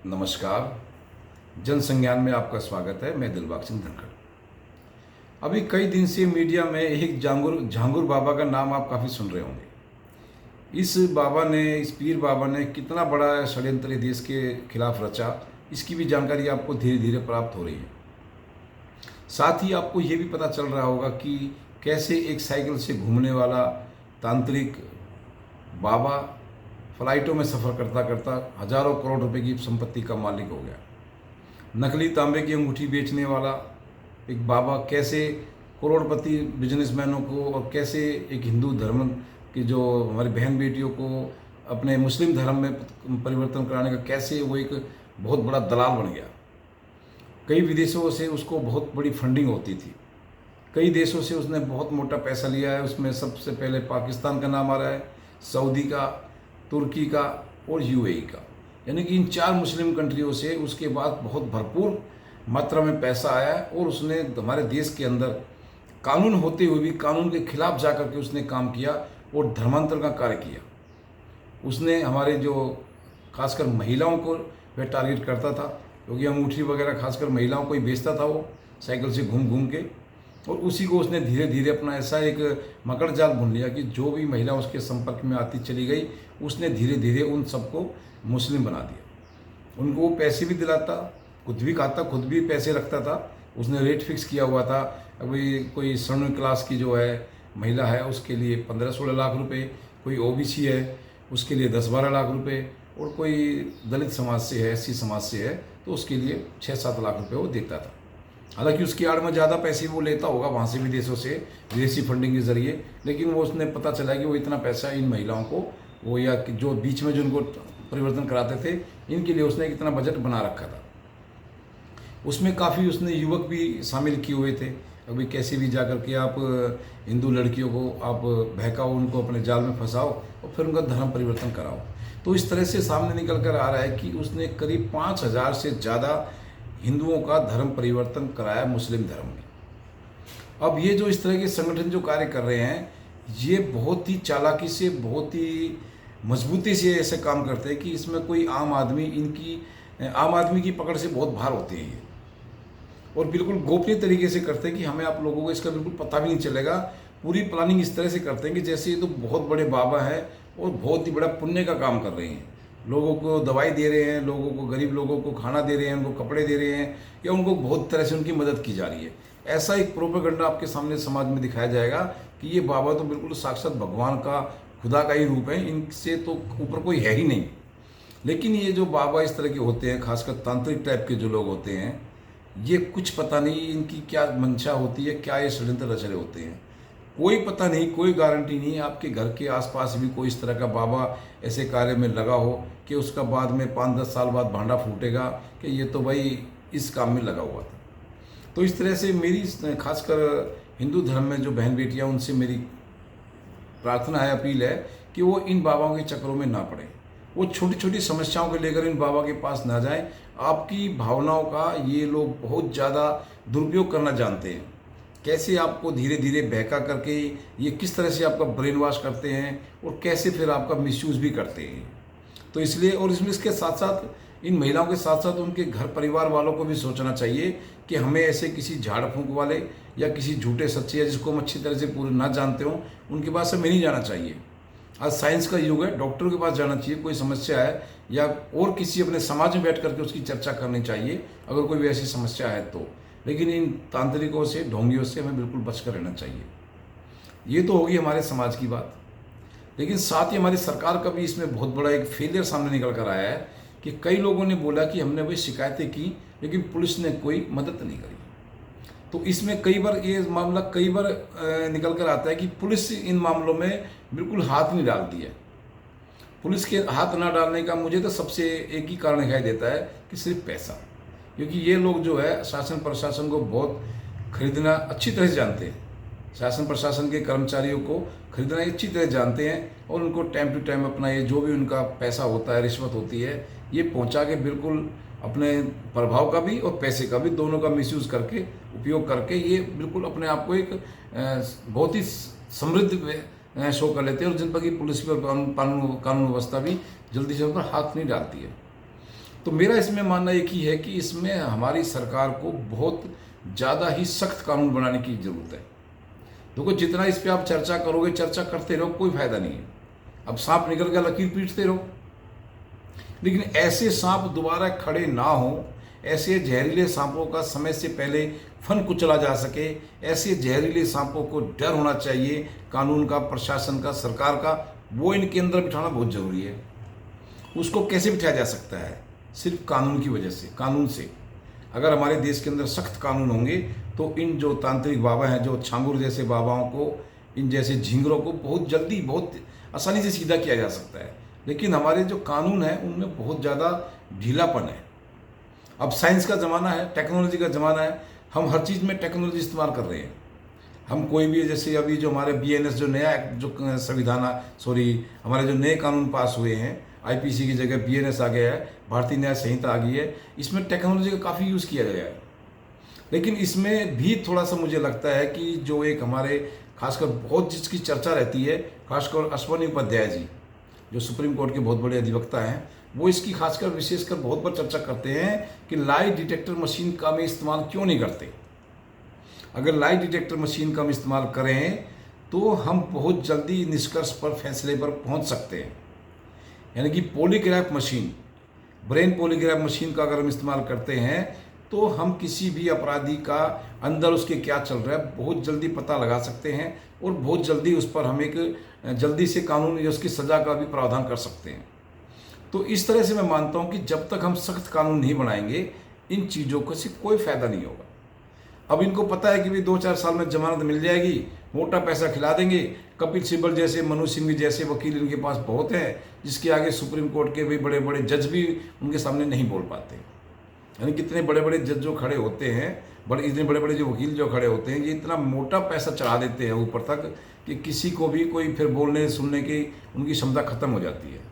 नमस्कार। जनसंज्ञान में आपका स्वागत है। मैं दिलबाग सिंह धनखड़। अभी कई दिन से मीडिया में एक झांगुर बाबा का नाम आप काफ़ी सुन रहे होंगे। इस पीर बाबा ने कितना बड़ा षड्यंत्र देश के खिलाफ रचा, इसकी भी जानकारी आपको धीरे धीरे प्राप्त हो रही है। साथ ही आपको ये भी पता चल रहा होगा कि कैसे एक साइकिल से घूमने वाला तांत्रिक बाबा फ्लाइटों में सफ़र करता करता हजारों करोड़ रुपए की संपत्ति का मालिक हो गया। नकली तांबे की अंगूठी बेचने वाला एक बाबा कैसे करोड़पति बिजनेसमैनों को और कैसे एक हिंदू धर्म की जो हमारी बहन बेटियों को अपने मुस्लिम धर्म में परिवर्तन कराने का कैसे वो एक बहुत बड़ा दलाल बन गया। कई विदेशों से उसको बहुत बड़ी फंडिंग होती थी, कई देशों से उसने बहुत मोटा पैसा लिया है। उसमें सबसे पहले पाकिस्तान का नाम आ रहा है, सऊदी का, तुर्की का और यूएई का, यानी कि इन 4 मुस्लिम कंट्रियों से उसके बाद बहुत भरपूर मात्रा में पैसा आया और उसने हमारे देश के अंदर कानून होते हुए भी कानून के खिलाफ जा कर के उसने काम किया और धर्मांतर का कार्य किया। उसने हमारे जो खासकर महिलाओं को वह टारगेट करता था, क्योंकि अंगूठी वगैरह खासकर महिलाओं को ही बेचता था वो साइकिल से घूम घूम के, और उसी को उसने धीरे धीरे अपना ऐसा एक मकड़ जाल बुन लिया कि जो भी महिला उसके संपर्क में आती चली गई, उसने धीरे धीरे उन सबको मुस्लिम बना दिया। उनको वो पैसे भी दिलाता, खुद भी खाता, खुद भी पैसे रखता था। उसने रेट फिक्स किया हुआ था, अभी कोई स्वर्णिम क्लास की जो है महिला है उसके लिए 15-16 लाख रुपए, कोई ओबीसी है उसके लिए 10-12 लाख रुपए, और कोई दलित समाज से है, एससी समाज से है तो उसके लिए 6-7 लाख रुपए वो देता था। हालांकि उसकी आड़ में ज़्यादा पैसे वो लेता होगा वहाँ से विदेशों से, विदेशी फंडिंग के जरिए, लेकिन वो उसने पता चला कि वो इतना पैसा इन महिलाओं को वो या जो बीच में जो उनको परिवर्तन कराते थे इनके लिए उसने इतना बजट बना रखा था। उसमें काफ़ी उसने युवक भी शामिल किए हुए थे। अभी कैसे भी जा कर के आप हिंदू लड़कियों को आप बहकाओ, उनको अपने जाल में फंसाओ और फिर उनका धर्म परिवर्तन कराओ। तो इस तरह से सामने निकल कर आ रहा है कि उसने करीब 5,000 से ज़्यादा हिंदुओं का धर्म परिवर्तन कराया मुस्लिम धर्म में। अब ये जो इस तरह के संगठन जो कार्य कर रहे हैं, ये बहुत ही चालाकी से, बहुत ही मजबूती से ऐसे काम करते हैं कि इसमें कोई आम आदमी की पकड़ से बहुत बाहर होते हैं ये, और बिल्कुल गोपनीय तरीके से करते हैं कि हमें आप लोगों को इसका बिल्कुल पता भी नहीं चलेगा। पूरी प्लानिंग इस तरह से करते हैं कि जैसे ये तो बहुत बड़े बाबा हैं और बहुत ही बड़ा पुण्य का काम कर रहे हैं, लोगों को दवाई दे रहे हैं, लोगों को, गरीब लोगों को खाना दे रहे हैं, उनको कपड़े दे रहे हैं, या उनको बहुत तरह से उनकी मदद की जा रही है। ऐसा एक प्रोपेगेंडा आपके सामने समाज में दिखाया जाएगा कि ये बाबा तो बिल्कुल साक्षात भगवान का, खुदा का ही रूप है, इनसे तो ऊपर कोई है ही नहीं। लेकिन ये जो बाबा इस तरह के होते हैं, खासकर तांत्रिक टाइप के जो लोग होते हैं, ये कुछ पता नहीं इनकी क्या मंशा होती है, क्या ये षड्यंत्र रच रहे होते हैं, कोई पता नहीं, कोई गारंटी नहीं। आपके घर के आसपास भी कोई इस तरह का बाबा ऐसे कार्य में लगा हो कि उसका बाद में 5-10 साल बाद भांडा फूटेगा कि ये तो भाई इस काम में लगा हुआ था। तो इस तरह से मेरी खासकर हिंदू धर्म में जो बहन बेटियां, उनसे मेरी प्रार्थना है, अपील है कि वो इन बाबाओं के चक्रों में ना पड़े, वो छोटी छोटी समस्याओं को लेकर इन बाबा के पास ना जाएं। आपकी भावनाओं का ये लोग बहुत ज़्यादा दुरुपयोग करना जानते हैं, कैसे आपको धीरे धीरे बहका करके ये किस तरह से आपका ब्रेन वॉश करते हैं और कैसे फिर आपका मिसयूज़ भी करते हैं। तो इसलिए, और इसमें इसके साथ साथ इन महिलाओं के साथ साथ उनके घर परिवार वालों को भी सोचना चाहिए कि हमें ऐसे किसी झाड़ फूंक वाले या किसी झूठे सच्चे, या जिसको हम अच्छी तरह से पूरे ना जानते हों, उनके पास हमें नहीं जाना चाहिए। आज साइंस का युग है, डॉक्टर के पास जाना चाहिए, कोई समस्या है, या और किसी अपने समाज में बैठ करके उसकी चर्चा करनी चाहिए अगर कोई भी ऐसी समस्या है तो। लेकिन इन तांत्रिकों से, ढोंगियों से हमें बिल्कुल बचकर रहना चाहिए। ये तो होगी हमारे समाज की बात, लेकिन साथ ही हमारी सरकार का भी इसमें बहुत बड़ा एक फेलियर सामने निकल कर आया है कि कई लोगों ने बोला कि हमने वही शिकायतें की लेकिन पुलिस ने कोई मदद नहीं करी। तो इसमें कई बार ये मामला निकल कर आता है कि पुलिस इन मामलों में बिल्कुल हाथ नहीं डालती है। पुलिस के हाथ ना डालने का मुझे तो सबसे एक ही कारण दिखाई देता है कि सिर्फ पैसा, क्योंकि ये लोग जो है शासन प्रशासन को बहुत खरीदना अच्छी तरह से जानते हैं। शासन प्रशासन के कर्मचारियों को खरीदना अच्छी तरह जानते हैं और उनको टाइम टू टाइम अपना ये जो भी उनका पैसा होता है, रिश्वत होती है, ये पहुंचा के बिल्कुल अपने प्रभाव का भी और पैसे का भी, दोनों का मिसयूज़ करके, उपयोग करके ये बिल्कुल अपने आप को एक बहुत ही समृद्ध शो कर लेते हैं, और जिन पर की पुलिस और कानून व्यवस्था भी जल्दी से उन पर हाथ नहीं डालती है। तो मेरा इसमें मानना एक ही है कि इसमें हमारी सरकार को बहुत ज़्यादा ही सख्त कानून बनाने की ज़रूरत है। देखो, जितना इस पर आप चर्चा करोगे, चर्चा करते रहो, कोई फायदा नहीं है। अब सांप निकल गया, लकीर पीटते रहो, लेकिन ऐसे सांप दोबारा खड़े ना हो, ऐसे जहरीले सांपों का समय से पहले फन कुचला जा सके, ऐसे जहरीले सांपों को डर होना चाहिए कानून का, प्रशासन का, सरकार का, वो इनके अंदर बिठाना बहुत ज़रूरी है। उसको कैसे बिठाया जा सकता है? सिर्फ कानून की वजह से, कानून से। अगर हमारे देश के अंदर सख्त कानून होंगे तो इन जो तांत्रिक बाबा हैं, जो छांगुर जैसे बाबाओं को, इन जैसे झिंगरों को बहुत जल्दी, बहुत आसानी से सीधा किया जा सकता है। लेकिन हमारे जो कानून हैं उनमें बहुत ज़्यादा ढीलापन है। अब साइंस का ज़माना है, टेक्नोलॉजी का ज़माना है, हम हर चीज़ में टेक्नोलॉजी इस्तेमाल कर रहे हैं। हम कोई भी, जैसे अभी जो हमारे BNS जो नया जो हमारे जो नए कानून पास हुए हैं, IPC की जगह BNS आ गया है, भारतीय न्याय संहिता आ गई है, इसमें टेक्नोलॉजी का काफ़ी यूज़ किया गया है। लेकिन इसमें भी थोड़ा सा मुझे लगता है कि जो एक हमारे खासकर बहुत जिसकी चर्चा रहती है, खासकर अश्वनी उपाध्याय जी, जो सुप्रीम कोर्ट के बहुत बड़े अधिवक्ता हैं, वो इसकी खासकर विशेषकर बहुत बार चर्चा करते हैं कि लाई डिटेक्टर मशीन का हम इस्तेमाल क्यों नहीं करते। अगर लाई डिटेक्टर मशीन का हम इस्तेमाल करें तो हम बहुत जल्दी निष्कर्ष पर, फैसले पर पहुंच सकते हैं। यानी कि polygraph machine, brain polygraph machine का अगर हम इस्तेमाल करते हैं तो हम किसी भी अपराधी का अंदर उसके क्या चल रहा है बहुत जल्दी पता लगा सकते हैं और बहुत जल्दी उस पर हम एक जल्दी से कानून या उसकी सज़ा का भी प्रावधान कर सकते हैं। तो इस तरह से मैं मानता हूं कि जब तक हम सख्त कानून नहीं बनाएंगे, इन चीज़ों को से कोई फायदा नहीं होगा। अब इनको पता है कि भाई 2-4 साल में जमानत मिल जाएगी, मोटा पैसा खिला देंगे। कपिल सिब्बल जैसे, मनोज सिंह जैसे वकील इनके पास बहुत हैं, जिसके आगे सुप्रीम कोर्ट के भी बड़े बड़े जज भी उनके सामने नहीं बोल पाते। यानी कितने बड़े बड़े जज जो खड़े होते हैं, इतने बड़े बड़े जो वकील जो खड़े होते हैं, ये इतना मोटा पैसा चढ़ा देते हैं ऊपर तक कि किसी को भी कोई फिर बोलने सुनने की उनकी क्षमता खत्म हो जाती है।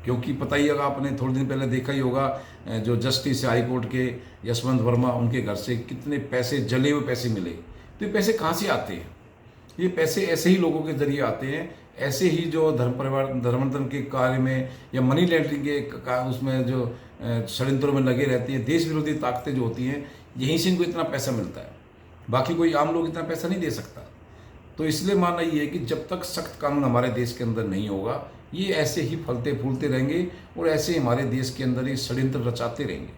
क्योंकि पता ही होगा, आपने थोड़े दिन पहले देखा ही होगा, जो जस्टिस हाई कोर्ट के यशवंत वर्मा, उनके घर से कितने पैसे, जले हुए पैसे मिले। तो ये पैसे कहाँ से आते हैं? ये पैसे ऐसे ही लोगों के जरिए आते हैं, ऐसे ही जो धर्मांतरण के कार्य में या मनी लॉन्ड्रिंग के उसमें जो षड्यंत्रों में लगे रहती हैं, देश विरोधी ताकतें जो होती हैं, यहीं से इनको इतना पैसा मिलता है। बाकी कोई आम लोग इतना पैसा नहीं दे सकता। तो इसलिए मानना ये है कि जब तक सख्त कानून हमारे देश के अंदर नहीं होगा, ये ऐसे ही फलते फूलते रहेंगे और ऐसे ही हमारे देश के अंदर ये षड्यंत्र रचाते रहेंगे।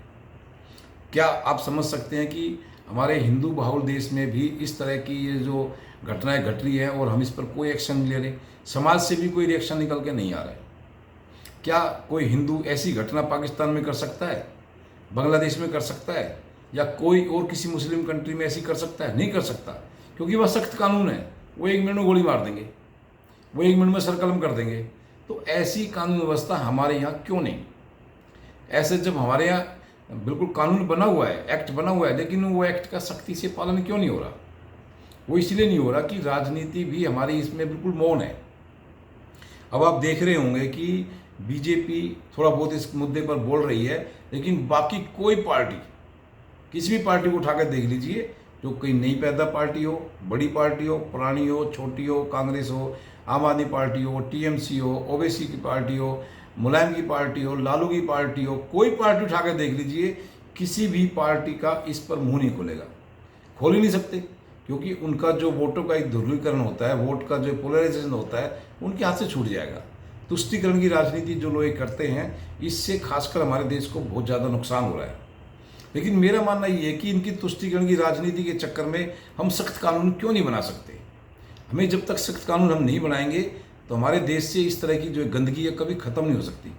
क्या आप समझ सकते हैं कि हमारे हिंदू बहुल देश में भी इस तरह की ये जो घटनाएं घट रही हैं और हम इस पर कोई एक्शन नहीं ले रहे, समाज से भी कोई रिएक्शन निकल के नहीं आ रहा है? क्या कोई हिंदू ऐसी घटना पाकिस्तान में कर सकता है, बांग्लादेश में कर सकता है, या कोई और किसी मुस्लिम कंट्री में ऐसी कर सकता है? नहीं कर सकता, क्योंकि वह सख्त कानून है। वो 1 मिनट में गोली मार देंगे, वो 1 मिनट में सरकलम कर देंगे। तो ऐसी कानून व्यवस्था हमारे यहाँ क्यों नहीं? ऐसे जब हमारे यहाँ बिल्कुल कानून बना हुआ है, एक्ट बना हुआ है, लेकिन वो एक्ट का सख्ती से पालन क्यों नहीं हो रहा? वो इसलिए नहीं हो रहा कि राजनीति भी हमारी इसमें बिल्कुल मौन है। अब आप देख रहे होंगे कि बीजेपी थोड़ा बहुत इस मुद्दे पर बोल रही है, लेकिन बाकी कोई पार्टी, किसी भी पार्टी को उठाकर देख लीजिए, जो कोई नई पैदा पार्टी हो, बड़ी पार्टी हो, पुरानी हो, छोटी हो, कांग्रेस हो, आम आदमी पार्टी हो, TMC हो, ओवैसी की पार्टी हो, मुलायम की पार्टी हो, लालू की पार्टी हो, कोई पार्टी उठाकर देख लीजिए, किसी भी पार्टी का इस पर मुंह नहीं खुलेगा। खोल ही नहीं सकते, क्योंकि उनका जो वोटों का एक ध्रुवीकरण होता है, वोट का जो पोलराइजेशन होता है, उनके हाथ से छूट जाएगा। तुष्टीकरण की राजनीति जो लोग करते हैं, इससे खासकर हमारे देश को बहुत ज़्यादा नुकसान हो रहा है। लेकिन मेरा मानना ये है कि इनकी तुष्टीकरण की राजनीति के चक्कर में हम सख्त कानून क्यों नहीं बना सकते? हमें जब तक सख्त कानून हम नहीं बनाएंगे तो हमारे देश से इस तरह की जो गंदगी है कभी ख़त्म नहीं हो सकती।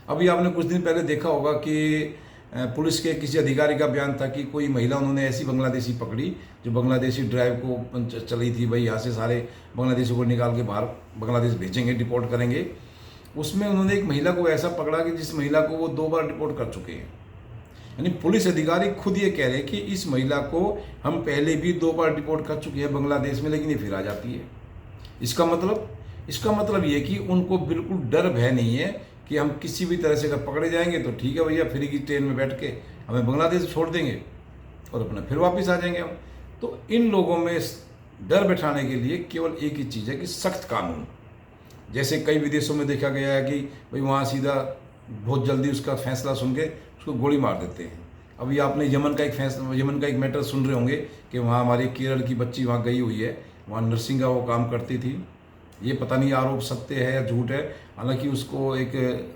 अभी आपने कुछ दिन पहले देखा होगा कि पुलिस के किसी अधिकारी का बयान था कि कोई महिला उन्होंने ऐसी बांग्लादेशी पकड़ी जो बांग्लादेशी ड्राइव को चली थी, भाई यहाँ से सारे बांग्लादेशियों को निकाल के बाहर बांग्लादेश भेजेंगे, डिपोर्ट करेंगे। उसमें उन्होंने एक महिला को ऐसा पकड़ा कि जिस महिला को वो 2 बार डिपोर्ट कर चुके हैं। यानी पुलिस अधिकारी खुद ये कह रहे हैं कि इस महिला को हम पहले भी 2 बार डिपोर्ट कर चुके हैं बांग्लादेश में, लेकिन ये फिर आ जाती है। इसका मतलब ये कि उनको बिल्कुल डर भय नहीं है कि हम किसी भी तरह से अगर पकड़े जाएंगे तो ठीक है भैया, फ्री की ट्रेन में बैठ के हमें बांग्लादेश छोड़ देंगे और अपना फिर वापस आ जाएंगे हम। तो इन लोगों में डर बैठाने के लिए केवल एक ही चीज़ है कि सख्त कानून। जैसे कई विदेशों में देखा गया है कि भाई वहाँ सीधा बहुत जल्दी उसका फैसला सुन के उसको गोली मार देते हैं। अभी आपने यमन का एक मैटर सुन रहे होंगे कि वहाँ हमारी केरल की बच्ची वहाँ गई हुई है, वहाँ नर्सिंग का वो काम करती थी। ये पता नहीं आरोप सत्य है या झूठ है, हालांकि उसको एक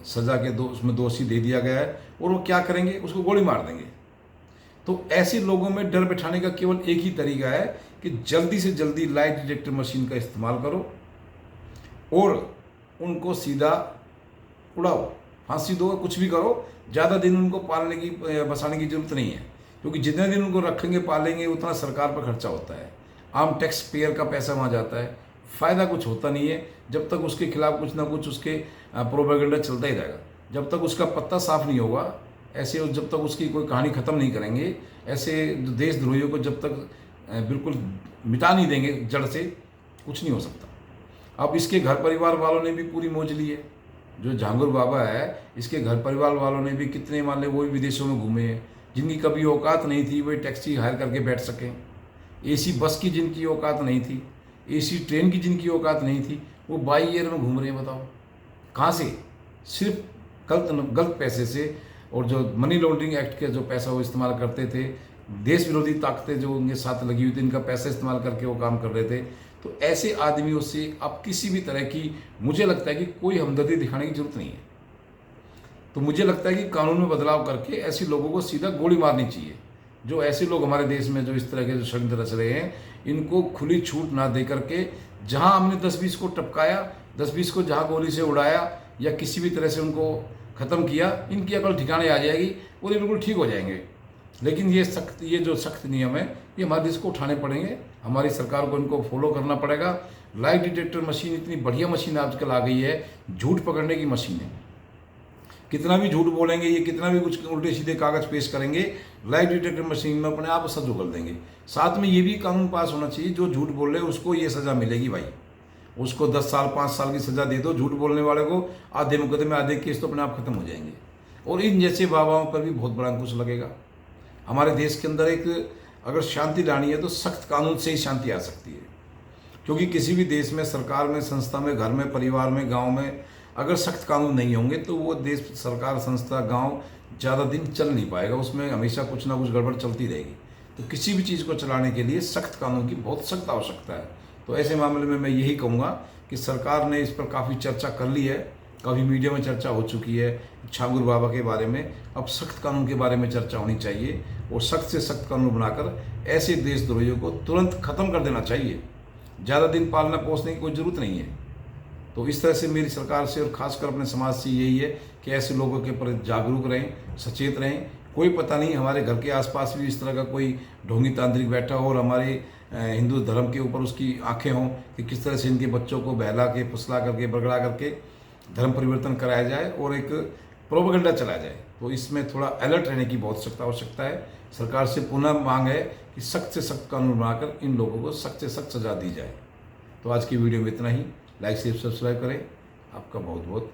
सज़ा के उसमें दोषी दे दिया गया है और वो क्या करेंगे, उसको गोली मार देंगे। तो ऐसे लोगों में डर बैठाने का केवल एक ही तरीका है कि जल्दी से जल्दी लाइट डिटेक्टर मशीन का इस्तेमाल करो और उनको सीधा उड़ाओ, फांसी दो, कुछ भी करो। ज़्यादा दिन उनको पालने की बसाने की जरूरत नहीं है, क्योंकि जितने दिन उनको रखेंगे पालेंगे उतना सरकार पर खर्चा होता है, आम टैक्स पेयर का पैसा वहाँ जाता है, फ़ायदा कुछ होता नहीं है। जब तक उसके खिलाफ कुछ ना कुछ उसके प्रोपेगेंडा चलता ही रहेगा, जब तक उसका पत्ता साफ नहीं होगा, ऐसे जब तक उसकी कोई कहानी ख़त्म नहीं करेंगे, ऐसे देशद्रोहियों को जब तक बिल्कुल मिटा नहीं देंगे जड़ से, कुछ नहीं हो सकता। अब इसके घर परिवार वालों ने भी पूरी मौज ली है। जो झांगुर बाबा है, इसके घर परिवार वालों ने भी कितने, मान ले वो भी विदेशों में घूमे हैं, जिनकी कभी औकात नहीं थी वही टैक्सी हायर करके बैठ सकें, एसी बस की जिनकी औकात नहीं थी, एसी ट्रेन की जिनकी औकात नहीं थी, वो बाई एयर में घूम रहे हैं। बताओ कहाँ से? सिर्फ गलत पैसे से, और जो मनी लॉन्ड्रिंग एक्ट के जो पैसा वो इस्तेमाल करते थे, देश विरोधी ताकतें जो उनके साथ लगी हुई थी, इनका पैसा इस्तेमाल करके वो काम कर रहे थे। तो ऐसे आदमियों से अब किसी भी तरह की, मुझे लगता है कि कोई हमदर्दी दिखाने की जरूरत नहीं है। तो मुझे लगता है कि कानून में बदलाव करके ऐसे लोगों को सीधा गोली मारनी चाहिए। जो ऐसे लोग हमारे देश में जो इस तरह के जो षड्यंत्र रच रहे हैं, इनको खुली छूट ना दे करके, जहां हमने 10-20 को टपकाया, 10-20 को जहां गोली से उड़ाया या किसी भी तरह से उनको ख़त्म किया, इनकी अकल ठिकाने आ जाएगी और ये बिल्कुल ठीक हो जाएंगे। लेकिन ये जो सख्त नियम है, ये हमारे देश को उठाने पड़ेंगे, हमारी सरकार को इनको फॉलो करना पड़ेगा। लाइट डिटेक्टर मशीन इतनी बढ़िया मशीन आजकल आ गई है, झूठ पकड़ने की मशीन है। कितना भी झूठ बोलेंगे, ये कितना भी कुछ उल्टे सीधे कागज पेश करेंगे, लाइट डिटेक्टर मशीन में अपने आप सच उगल देंगे। साथ में ये भी कानून पास होना चाहिए, जो झूठ बोल रहे उसको ये सज़ा मिलेगी भाई, उसको 10 साल 5 साल की सज़ा दे दो झूठ बोलने वाले को, आधे मुकदमे आधे केस तो अपने आप खत्म हो जाएंगे। और इन जैसे बाबाओं पर भी बहुत बड़ा अंकुश लगेगा। हमारे देश के अंदर एक अगर शांति लानी है तो सख्त कानून से ही शांति आ सकती है, क्योंकि किसी भी देश में, सरकार में, संस्था में, घर में, परिवार में, गांव में अगर सख्त कानून नहीं होंगे तो वो देश, सरकार, संस्था, गांव ज़्यादा दिन चल नहीं पाएगा, उसमें हमेशा कुछ ना कुछ गड़बड़ चलती रहेगी। तो किसी भी चीज़ को चलाने के लिए सख्त कानून की बहुत सख्त आवश्यकता है। तो ऐसे मामले में मैं यही कहूँगा कि सरकार ने इस पर काफ़ी चर्चा कर ली है, काफ़ी मीडिया में चर्चा हो चुकी है झांगुर बाबा के बारे में। अब सख्त कानून के बारे में चर्चा होनी चाहिए और सख्त से सख्त कानून बनाकर ऐसे देशद्रोहियों को तुरंत ख़त्म कर देना चाहिए। ज़्यादा दिन पालना पोसने की कोई ज़रूरत नहीं है। तो इस तरह से मेरी सरकार से और ख़ासकर अपने समाज से यही है कि ऐसे लोगों के प्रति जागरूक रहें, सचेत रहें। कोई पता नहीं हमारे घर के आसपास भी इस तरह का कोई ढोंगी तांत्रिक बैठा हो और हमारे हिंदू धर्म के ऊपर उसकी आंखें हों कि किस तरह से इनके बच्चों को बहला के, फुसला करके, बरगड़ा करके धर्म परिवर्तन कराया जाए और एक प्रोपेगेंडा चलाया जाए। तो इसमें थोड़ा अलर्ट रहने की बहुत सख्त आवश्यकता है। सरकार से पुनः मांग है कि सख्त से सख्त कानून बनाकर इन लोगों को सख्त से सख्त सजा दी जाए। तो आज की वीडियो में इतना ही। लाइक शेयर सब्सक्राइब करें। आपका बहुत बहुत